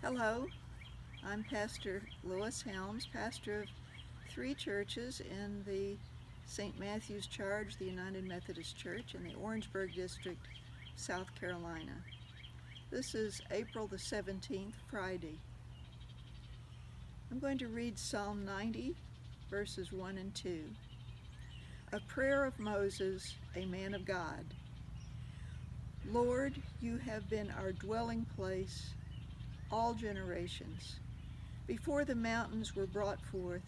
Hello, I'm Pastor Lois Helms, pastor of 3 churches in the St. Matthew's Charge, the United Methodist Church in the Orangeburg District, South Carolina. This is April the 17th, Friday. I'm going to read Psalm 90, verses 1 and 2. A prayer of Moses, a man of God. Lord, you have been our dwelling place all generations. Before the mountains were brought forth,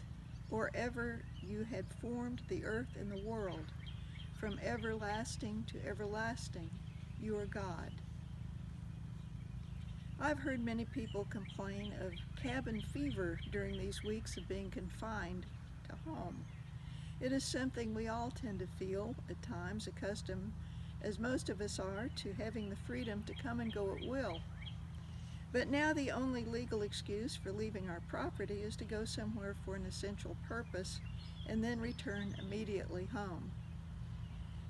or ever you had formed the earth and the world, from everlasting to everlasting, you are God. I've heard many people complain of cabin fever during these weeks of being confined to home. It is something we all tend to feel at times, accustomed, as most of us are, to having the freedom to come and go at will. But now the only legal excuse for leaving our property is to go somewhere for an essential purpose and then return immediately home.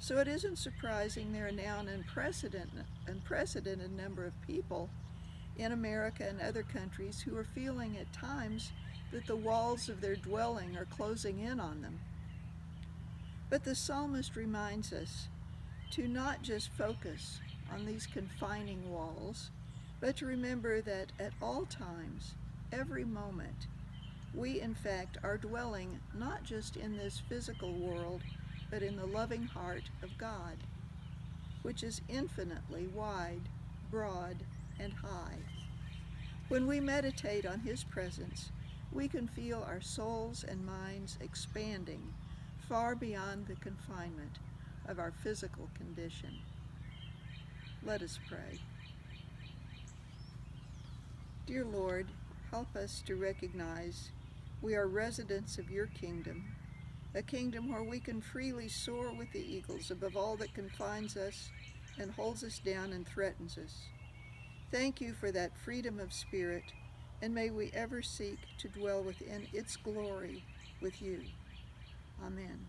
So it isn't surprising there are now an unprecedented number of people in America and other countries who are feeling at times that the walls of their dwelling are closing in on them. But the psalmist reminds us to not just focus on these confining walls, but to remember that at all times, every moment, we in fact are dwelling not just in this physical world, but in the loving heart of God, which is infinitely wide, broad, and high. When we meditate on His presence, we can feel our souls and minds expanding far beyond the confinement of our physical condition. Let us pray. Dear Lord, help us to recognize we are residents of your kingdom, a kingdom where we can freely soar with the eagles above all that confines us and holds us down and threatens us. Thank you for that freedom of spirit, and may we ever seek to dwell within its glory with you. Amen.